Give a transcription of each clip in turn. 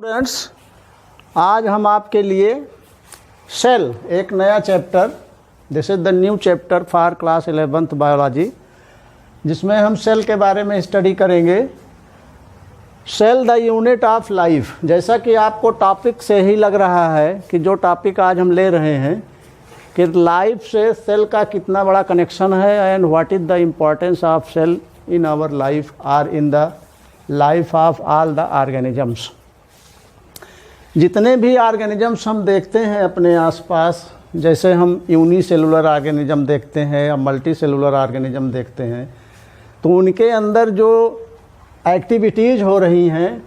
Students, आज हम आपके लिए सेल एक नया chapter, this is the new chapter for class 11th biology, जिसमें हम सेल के बारे में स्टडी करेंगे। Cell the unit of life. जैसा कि आपको टॉपिक से ही लग रहा है कि जो टॉपिक आज हम ले रहे हैं कि लाइफ से सेल का कितना बड़ा कनेक्शन है and what is the importance of cell in our life और in the life of all the organisms. जितने भी ऑर्गेनिजम्स हम देखते हैं अपने आसपास, जैसे हम यूनिसेलुलर ऑर्गेनिज्म देखते हैं या मल्टी सेलुलर ऑर्गेनिज्म देखते हैं, तो उनके अंदर जो एक्टिविटीज़ हो रही हैं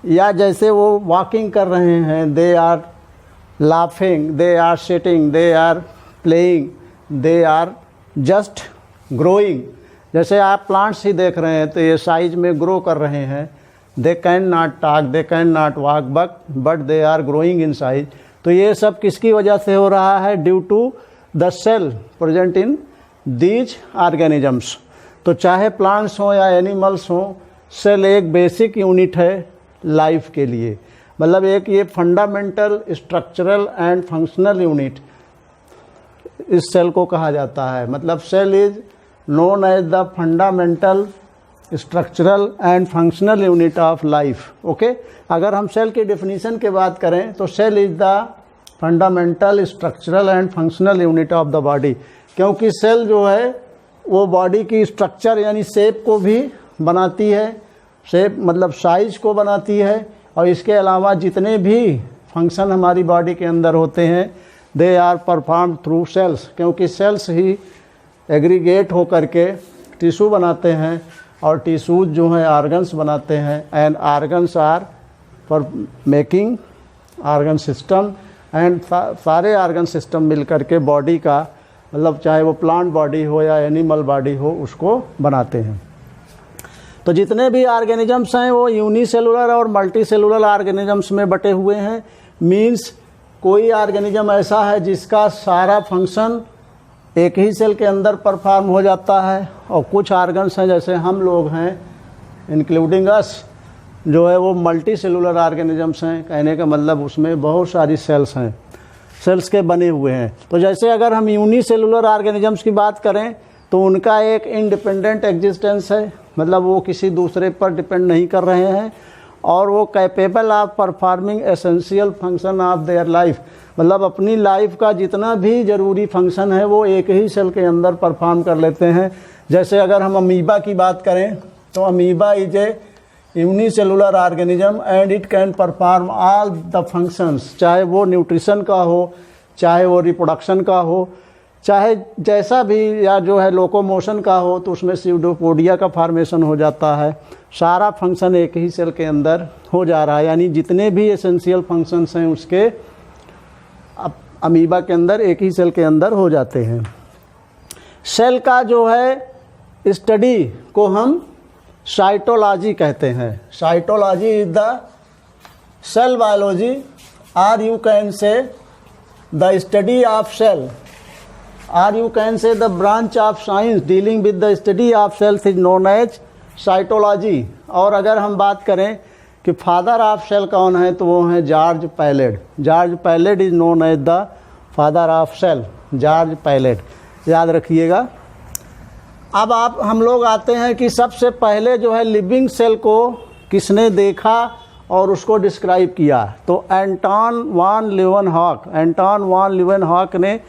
या जैसे वो वॉकिंग कर रहे हैं, they are laughing, they are sitting, they are playing, they are just growing. जैसे आप प्लांट्स ही देख रहे हैं तो ये साइज में ग्रो कर रहे हैं। They can not talk, they can not walk, but they are growing in size. तो ये सब किसकी वजह से हो रहा है? Due to the cell present in these organisms. तो चाहे प्लांट्स हों या एनिमल्स हों, सेल एक बेसिक यूनिट है लाइफ के लिए। मतलब एक ये fundamental structural and functional unit इस सेल को कहा जाता है। मतलब cell is known as the fundamental structural and functional unit of life. Okay, अगर हम सेल की डेफिनेशन की बात करें तो cell is the fundamental structural and functional unit of the body. क्योंकि सेल जो है वो बॉडी की स्ट्रक्चर यानी शेप को भी बनाती है, शेप मतलब साइज को बनाती है, और इसके अलावा जितने भी फंक्शन हमारी बॉडी के अंदर होते हैं they are perform through cells. क्योंकि सेल्स ही एग्रीगेट होकर के टिश्यू बनाते हैं और टिश्यूज जो हैं ऑर्गन्स बनाते हैं, and organs are for making organ system, and सारे ऑर्गन सिस्टम मिल करके बॉडी का मतलब चाहे वो प्लांट बॉडी हो या एनिमल बॉडी हो उसको बनाते हैं। तो जितने भी ऑर्गेनिजम्स हैं वो यूनिसेलुलर और मल्टी सेलुलर ऑर्गेनिजम्स में बटे हुए हैं। मीन्स कोई ऑर्गेनिज्म ऐसा है जिसका सारा फंक्शन एक ही सेल के अंदर परफॉर्म हो जाता है, और कुछ ऑर्गन्स हैं जैसे हम लोग हैं इंक्लूडिंग अस जो है वो मल्टी सेलुलर ऑर्गेनिजम्स हैं। कहने का मतलब उसमें बहुत सारी सेल्स हैं, सेल्स के बने हुए हैं। तो जैसे अगर हम यूनिसेलुलर ऑर्गेनिजम्स की बात करें तो उनका एक इंडिपेंडेंट एग्जिस्टेंस है। मतलब वो किसी दूसरे पर डिपेंड नहीं कर रहे हैं और वो capable of performing essential function of their life. मतलब अपनी लाइफ का जितना भी ज़रूरी फंक्शन है वो एक ही सेल के अंदर परफॉर्म कर लेते हैं। जैसे अगर हम अमीबा की बात करें तो amoeba is a unicellular organism and it can perform all the functions, चाहे वो न्यूट्रिशन का हो, चाहे वो रिप्रोडक्शन का हो, चाहे जैसा भी या जो है लोकोमोशन का हो, तो उसमें सीडोपोडिया का फॉर्मेशन हो जाता है। सारा फंक्शन एक ही सेल के अंदर हो जा रहा है, यानी जितने भी एसेंशियल फंक्शंस हैं उसके अमीबा के अंदर एक ही सेल के अंदर हो जाते हैं। सेल का जो है स्टडी को हम साइटोलॉजी कहते हैं। Cytology is the cell biology, और you can say the study of cell, or you can say the branch of science dealing with the study of cells is known as cytology। और अगर हम बात करें कि father of cell कौन है तो वो है George Palade. George Palade is known as the father of cell, George Palade, याद रखिएगा। अब हम लोग आते हैं कि सबसे पहले जो है लिविंग सेल को किसने देखा और उसको डिस्क्राइब किया, तो एंटन वान लीवेनहॉक ने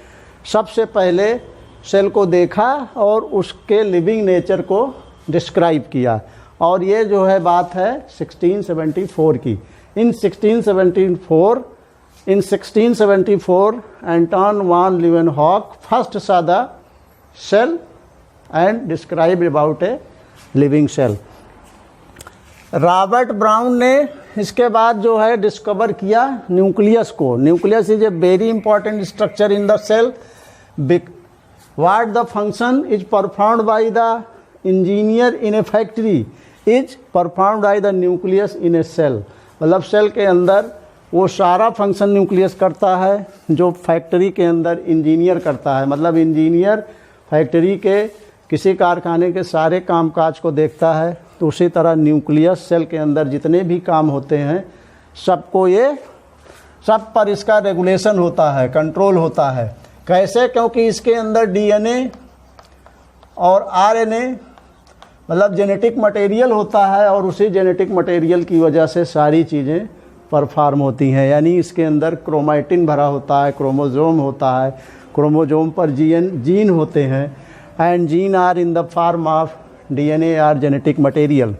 सबसे पहले सेल को देखा और उसके लिविंग नेचर को डिस्क्राइब किया। और ये जो है बात है 1674 की। In 1674 Anton van Leeuwenhoek first saw the cell and describe about a living cell. Robert Brown ने इसके बाद जो है डिस्कवर किया न्यूक्लियस को। Nucleus is a very important structure in the cell. What the function is performed by the engineer in a factory is performed by the nucleus in a cell। मतलब cell के अंदर वो सारा function nucleus करता है जो factory के अंदर इंजीनियर करता है। मतलब इंजीनियर फैक्ट्री के किसी कारखाने के सारे कामकाज को देखता है, तो उसी तरह न्यूक्लियस सेल के अंदर जितने भी काम होते हैं सबको ये सब पर इसका रेगुलेशन होता है, कंट्रोल होता है। कैसे? क्योंकि इसके अंदर डीएनए और आरएनए मतलब जेनेटिक मटेरियल होता है और उसी जेनेटिक मटेरियल की वजह से सारी चीज़ें परफॉर्म होती हैं। यानी इसके अंदर क्रोमैटिन भरा होता है, क्रोमोसोम होता है, क्रोमोसोम पर जीन होते हैं, and gene are in the form of DNA are genetic material.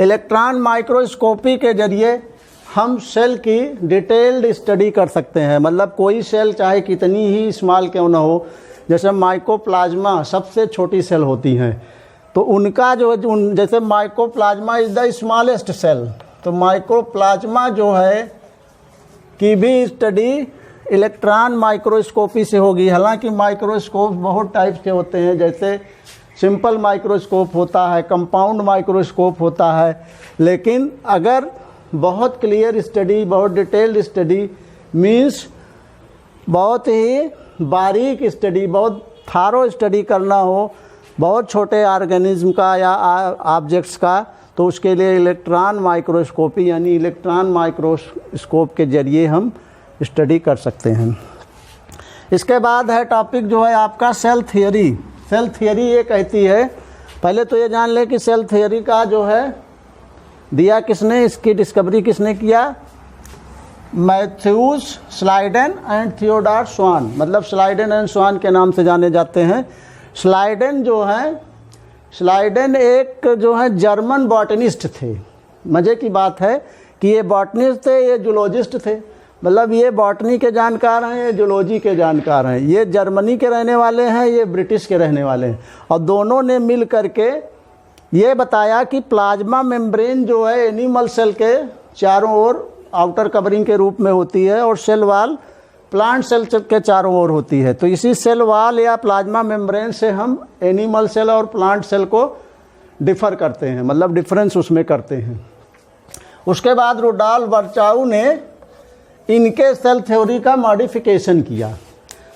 Electron microscopy के जरिए हम सेल की डिटेल्ड स्टडी कर सकते हैं। मतलब कोई सेल चाहे कितनी ही स्मॉल क्यों ना हो, जैसे माइकोप्लाज्मा सबसे छोटी सेल होती हैं, तो उनका जो जैसे mycoplasma is the smallest cell, तो माइकोप्लाज्मा जो है की भी स्टडी इलेक्ट्रॉन माइक्रोस्कोपी से होगी। हालांकि माइक्रोस्कोप बहुत टाइप के होते हैं, जैसे सिंपल माइक्रोस्कोप होता है, कंपाउंड माइक्रोस्कोप होता है, लेकिन अगर बहुत क्लियर स्टडी, बहुत डिटेल्ड स्टडी मीन्स बहुत ही बारीक स्टडी, बहुत थारो स्टडी करना हो बहुत छोटे ऑर्गेनिज्म का या ऑब्जेक्ट्स का, तो उसके लिए इलेक्ट्रॉन माइक्रोस्कोपी यानी इलेक्ट्रॉन माइक्रोस्कोप के ज़रिए हम स्टडी कर सकते हैं। इसके बाद है टॉपिक जो है आपका सेल थियरी। सेल थियरी ये कहती है, पहले तो ये जान लें कि सेल थियरी का जो है दिया किसने, इसकी डिस्कवरी किसने किया? मैथ्यूज स्लाइडेन एंड थियोडोर स्वान, मतलब स्लाइडेन एंड स्वान के नाम से जाने जाते हैं। स्लाइडेन जो है, स्लाइडेन एक जो है जर्मन बॉटनिस्ट थे। मज़े की बात है कि ये बॉटनिस्ट थे, ये जूलॉजिस्ट थे, मतलब ये बॉटनी के जानकार हैं, ये जूलॉजी के जानकार हैं। ये जर्मनी के रहने वाले हैं, ये ब्रिटिश के रहने वाले हैं, और दोनों ने मिल करके ये बताया कि प्लाज्मा मेम्ब्रेन जो है एनिमल सेल के चारों ओर आउटर कवरिंग के रूप में होती है और सेल वाल प्लांट सेल के चारों ओर होती है। तो इसी सेल वाल या प्लाज्मा मेम्ब्रेन से हम एनिमल सेल और प्लांट सेल को डिफ़र करते हैं, मतलब डिफरेंस उसमें करते हैं। उसके बाद रुडॉल्फ वर्चाउ ने इनके सेल थ्योरी का मॉडिफिकेशन किया।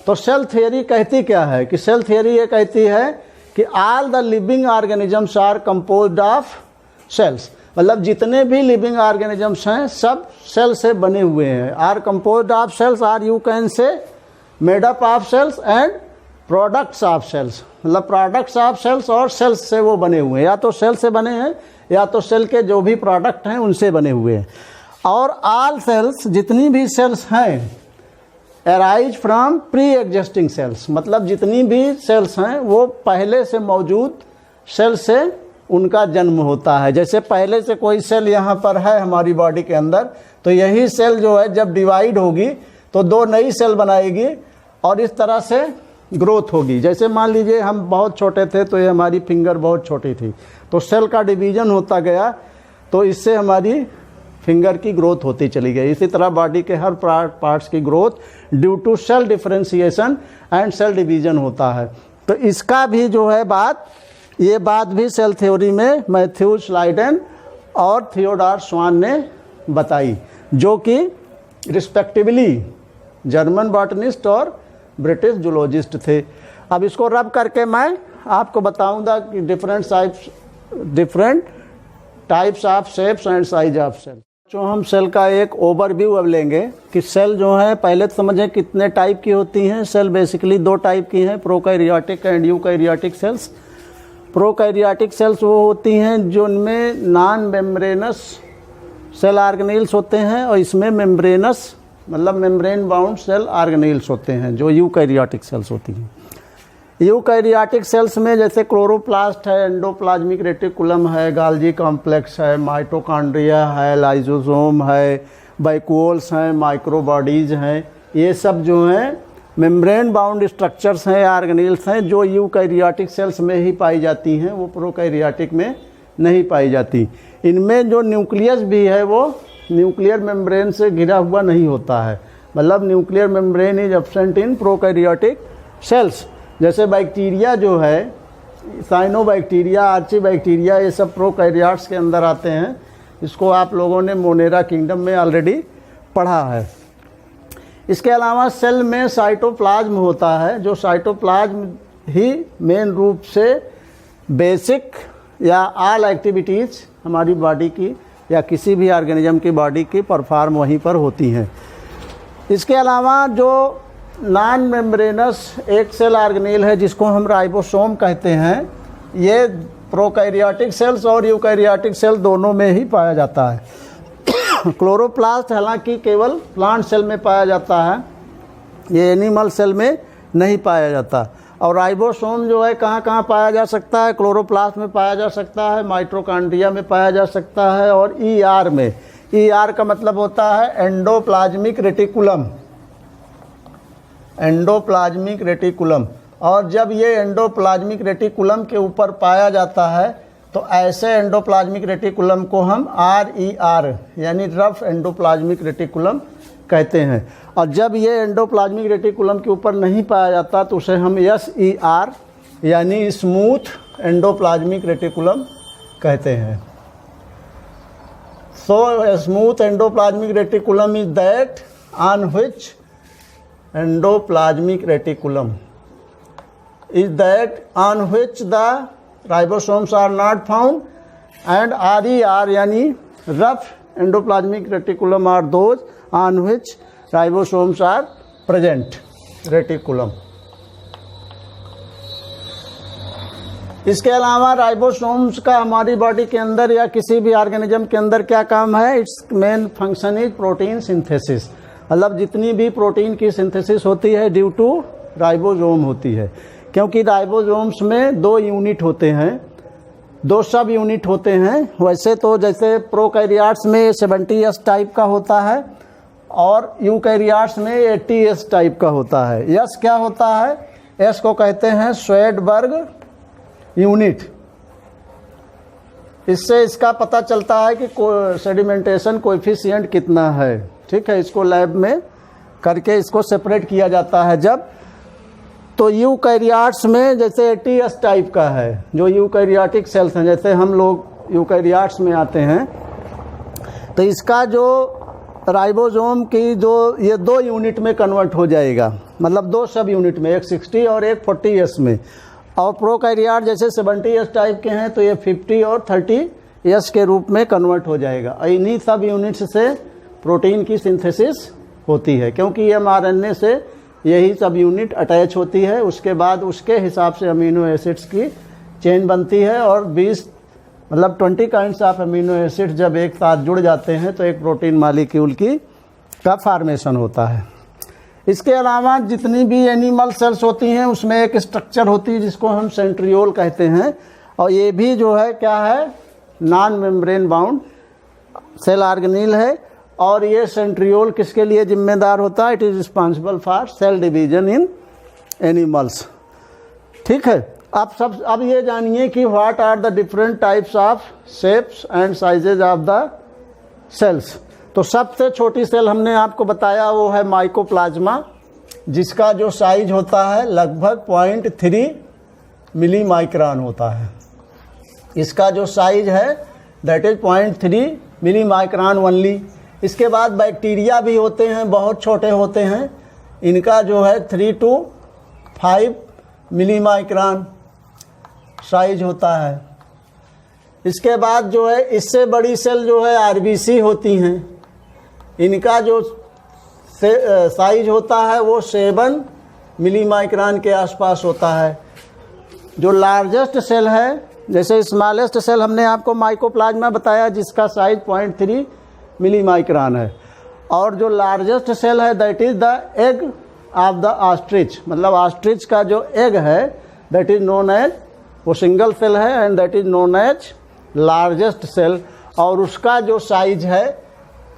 तो सेल थ्योरी कहती क्या है कि सेल थ्योरी ये कहती है कि all the living organisms are composed of cells, मतलब जितने भी लिविंग ऑर्गेनिजम्स हैं सब सेल से बने हुए हैं। Are composed of cells, or you can say made up of cells and products of cells, मतलब प्रोडक्ट्स ऑफ सेल्स और सेल्स से वो बने हुए हैं, या तो सेल से बने हैं या तो सेल के जो भी प्रोडक्ट हैं उनसे बने हुए हैं। और ऑल सेल्स, जितनी भी सेल्स हैं, arise from pre existing cells, मतलब जितनी भी सेल्स हैं वो पहले से मौजूद सेल से उनका जन्म होता है। जैसे पहले से कोई सेल यहाँ पर है हमारी बॉडी के अंदर, तो यही सेल जो है जब डिवाइड होगी तो दो नई सेल बनाएगी और इस तरह से ग्रोथ होगी। जैसे मान लीजिए हम बहुत छोटे थे तो ये हमारी फिंगर बहुत छोटी थी, तो सेल का डिवीज़न होता गया तो इससे हमारी फिंगर की ग्रोथ होती चली गई। इसी तरह बॉडी के हर पार्ट्स की growth due to cell differentiation and cell division होता है। तो इसका भी जो है ये बात भी सेल थ्योरी में मैथ्यू स्लाइडेन और थियोडोर स्वान ने बताई, जो कि रिस्पेक्टिवली जर्मन बॉटनिस्ट और ब्रिटिश जूलॉजिस्ट थे। अब इसको रब करके मैं आपको बताऊंगा कि different types of shapes and size of cell. जो हम सेल का एक ओवरव्यू अब लेंगे कि सेल जो है, पहले तो समझें कितने टाइप की होती हैं। सेल बेसिकली दो टाइप की हैं, prokaryotic and eukaryotic cells. Prokaryotic cells वो होती हैं जो उनमें नॉन मेम्ब्रेनस सेल ऑर्गेनेल्स होते हैं, और इसमें मेम्ब्रेनस मतलब मेम्ब्रेन बाउंड सेल ऑर्गेनेल्स होते हैं जो यूकैरियोटिक सेल्स होती हैं। यूकैरियोटिक सेल्स में जैसे क्लोरोप्लास्ट है, एंडोप्लाज्मिक रेटिकुलम है, गाल्जी कॉम्प्लेक्स है, माइटोकॉन्ड्रिया है, लाइसोसोम है, वैक्यूल्स हैं, माइक्रोबॉडीज़ हैं, ये सब जो हैं मेम्ब्रेन बाउंड स्ट्रक्चर्स हैं, ऑर्गेनेल्स हैं, जो यूकैरियोटिक सेल्स में ही पाई जाती हैं, वो प्रोकैरियोटिक में नहीं पाई जाती। इनमें जो न्यूक्लियस भी है वो न्यूक्लियर मेम्ब्रेन से घिरा हुआ नहीं होता है, मतलब nuclear membrane is absent in prokaryotic cells. जैसे बैक्टीरिया जो है, साइनोबैक्टीरिया, आर्चीबैक्टीरिया, ये सब प्रोकैरियोट्स के अंदर आते हैं। इसको आप लोगों ने मोनेरा किंगडम में ऑलरेडी पढ़ा है। इसके अलावा सेल में साइटोप्लाज्म होता है, जो साइटोप्लाज्म ही मेन रूप से बेसिक या ऑल एक्टिविटीज़ हमारी बॉडी की या किसी भी ऑर्गेनिज्म की बॉडी की परफॉर्म वहीं पर होती हैं। इसके अलावा जो नॉन मेम्ब्रेनस एक सेल ऑर्गेनेल है जिसको हम राइबोसोम कहते हैं, ये प्रोकैरियोटिक सेल्स और यूकैरियोटिक सेल दोनों में ही पाया जाता है। क्लोरोप्लास्ट हालांकि केवल प्लांट सेल में पाया जाता है, ये एनिमल सेल में नहीं पाया जाता। और राइबोसोम जो है कहाँ कहाँ पाया जा सकता है? क्लोरोप्लास्ट में पाया जा सकता है, माइटोकॉन्ड्रिया में पाया जा सकता है और ईआर में। ईआर का मतलब होता है एंडोप्लाज्मिक रेटिकुलम, एंडोप्लाज्मिक रेटिकुलम। और जब ये एंडोप्लाज्मिक रेटिकुलम के ऊपर पाया जाता है तो ऐसे एंडोप्लाज्मिक रेटिकुलम को हम RER यानी रफ एंडोप्लाज्मिक रेटिकुलम कहते हैं। और जब ये एंडोप्लाज्मिक रेटिकुलम के ऊपर नहीं पाया जाता तो उसे हम SER यानी स्मूथ एंडोप्लाज्मिक रेटिकुलम कहते हैं। So smooth endoplasmic reticulum is that on which endoplasmic reticulum is that on which the ribosomes are not found, and RER यानी rough endoplasmic reticulum are those on which ribosomes are present reticulum। इसके अलावा ribosomes का हमारी body के अंदर या किसी भी ऑर्गेनिज्म के अंदर क्या काम है? It's main function is protein synthesis, मतलब जितनी भी प्रोटीन की सिंथेसिस होती है ड्यू टू राइबोसोम होती है। क्योंकि राइबोसोम्स में 2 यूनिट होते हैं, 2 सब यूनिट होते हैं। वैसे तो जैसे प्रोकैरियोट्स में 70S टाइप का होता है और यूकैरियोट्स में 80S टाइप का होता है। यस क्या होता है? एस को कहते हैं श्वेडबर्ग यूनिट। इससे इसका पता चलता है कि सेडिमेंटेशन कोएफिशिएंट कितना है। ठीक है, इसको लैब में करके इसको सेपरेट किया जाता है। जब तो यूकैरियोट्स में जैसे 80S टाइप का है, जो यूकैरियोटिक सेल्स हैं, जैसे हम लोग यूकैरियोट्स में आते हैं, तो इसका जो राइबोसोम की जो ये 2 यूनिट में कन्वर्ट हो जाएगा, मतलब 2 सब यूनिट में, एक 60 और एक 40S में। और प्रोकैरियोट जैसे 70S टाइप के हैं तो ये 50 और 30S के रूप में कन्वर्ट हो जाएगा। इन्हीं सब यूनिट्स से प्रोटीन की सिंथेसिस होती है, क्योंकि mRNA से यही सब यूनिट अटैच होती है। उसके बाद उसके हिसाब से अमीनो एसिड्स की चेन बनती है और 20 मतलब 20 काइंड्स ऑफ अमीनो एसिड्स जब एक साथ जुड़ जाते हैं तो एक प्रोटीन मालिक्यूल का फॉर्मेशन होता है। इसके अलावा जितनी भी एनिमल सेल्स होती हैं उसमें एक स्ट्रक्चर होती है जिसको हम सेंट्रियोल कहते हैं, और ये भी जो है क्या है? Non membrane bound cell organelle है। और ये सेंट्रियोल किसके लिए जिम्मेदार होता है? It is responsible for cell division in animals. ठीक है, अब ये जानिए कि what are the different types of shapes and sizes of the cells. तो सबसे छोटी सेल हमने आपको बताया वो है माइकोप्लाज्मा, जिसका जो साइज होता है लगभग 0.3 मिली माइक्रोन होता है। इसका जो साइज है that is 0.3 milli micron only. इसके बाद बैक्टीरिया भी होते हैं, बहुत छोटे होते हैं, इनका जो है 3 to 5 मिली माइक्रोन साइज होता है। इसके बाद जो है इससे बड़ी सेल जो है RBC होती हैं, इनका जो साइज होता है वो 7 मिली माइक्रोन के आसपास होता है। जो लार्जेस्ट सेल है, जैसे स्मॉलेस्ट सेल हमने आपको माइकोप्लाज्मा बताया जिसका साइज 0.3 मिली माइक्रोन है, और जो लार्जेस्ट सेल है that is the egg of the ostrich, मतलब ऑस्ट्रिच का जो एग है दैट इज नोन एज, वो सिंगल सेल है and that is known as largest cell, और उसका जो साइज है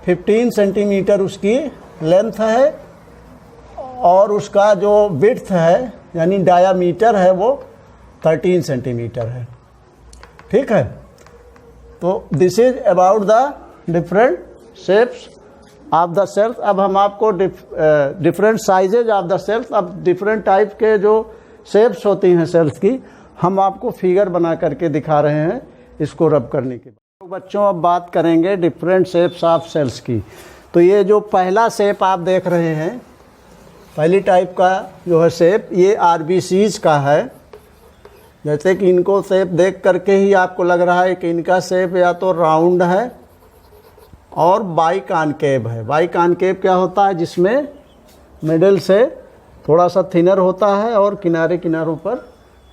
15 सेंटीमीटर उसकी लेंथ है, और उसका जो विड्थ है यानी डायामीटर है वो 13 सेंटीमीटर है। ठीक है, तो this is about the different shapes of the cells. अब हम आपको different sizes of the cells, अब डिफरेंट टाइप के जो शेप्स होती हैं सेल्स की, हम आपको फिगर बना करके दिखा रहे हैं इसको रब करने के बाद। बच्चों अब बात करेंगे डिफरेंट शेप्स ऑफ सेल्स की। तो ये जो पहला शेप आप देख रहे हैं, पहली टाइप का जो है शेप, ये RBCs का है। जैसे कि इनको शेप देख करके ही आपको लग रहा है कि इनका शेप या तो राउंड है और बाई कॉनकेव है। बाई कॉनकेव क्या होता है, जिसमें मिडिल से थोड़ा सा थिनर होता है और किनारे किनारों पर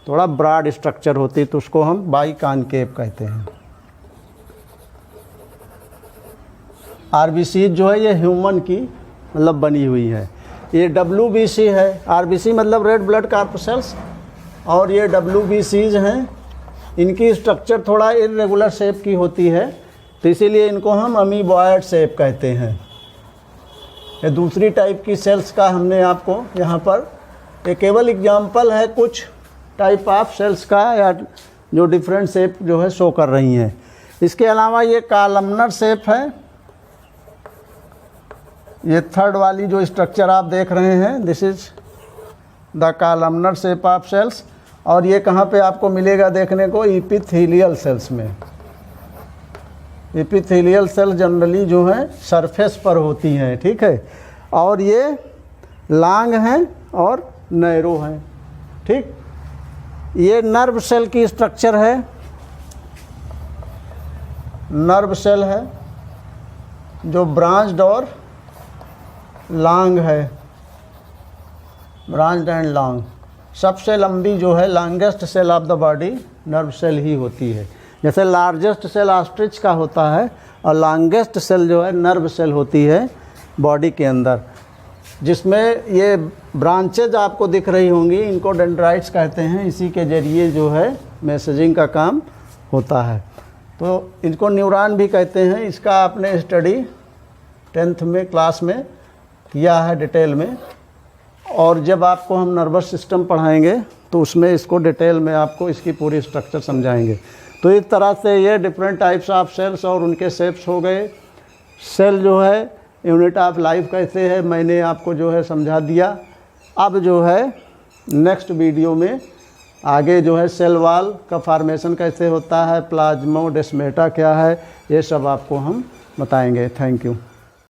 थोड़ा ब्रॉड स्ट्रक्चर होती है, तो उसको हम बाई कॉनकेव कहते हैं। आरबीसी जो है ये ह्यूमन की मतलब बनी हुई है। ये डब्ल्यूबीसी है, आरबीसी मतलब रेड ब्लड कॉर्पसेल्स, और ये डब्ल्यूबीसीज हैं। इनकी स्ट्रक्चर थोड़ा इरेगुलर शेप की होती है, तो इसीलिए इनको हम अमीबॉयड शेप कहते हैं। ये दूसरी टाइप की सेल्स का हमने आपको यहाँ पर ये केवल एग्जाम्पल है कुछ टाइप ऑफ सेल्स का, या जो डिफरेंट शेप जो है शो कर रही हैं। इसके अलावा ये कॉलमनर शेप है। ये थर्ड वाली जो स्ट्रक्चर आप देख रहे हैं, this is the columnar shape of cells. और ये कहाँ पे आपको मिलेगा देखने को, एपिथेलियल सेल्स में। एपिथेलियल सेल जनरली जो है सरफेस पर होती हैं, ठीक है। और ये लॉन्ग हैं और नैरो हैं, ठीक। ये नर्व सेल की स्ट्रक्चर है, नर्व सेल है जो ब्रांच्ड और लॉन्ग है, ब्रांच्ड एंड लॉन्ग। सबसे लंबी जो है longest cell of the body nerve cell ही होती है। जैसे लार्जेस्ट सेल ऑस्ट्रिच का होता है और लॉन्गेस्ट सेल जो है नर्व सेल होती है बॉडी के अंदर, जिसमें ये ब्रांचेज आपको दिख रही होंगी, इनको डेंड्राइट्स कहते हैं। इसी के ज़रिए जो है मैसेजिंग का काम होता है, तो इनको न्यूरॉन भी कहते हैं। इसका आपने स्टडी 10th में क्लास में किया है डिटेल में, और जब आपको हम नर्वस सिस्टम पढ़ाएंगे तो उसमें इसको डिटेल में आपको इसकी पूरी स्ट्रक्चर समझाएंगे। तो इस तरह से ये डिफरेंट टाइप्स ऑफ सेल्स और उनके शेप्स हो गए। सेल जो है यूनिट ऑफ लाइफ कैसे है मैंने आपको जो है समझा दिया। अब जो है नेक्स्ट वीडियो में आगे जो है सेल वॉल का फॉर्मेशन कैसे होता है, प्लाज्मोडेस्माटा क्या है, ये सब आपको हम बताएंगे। Thank you.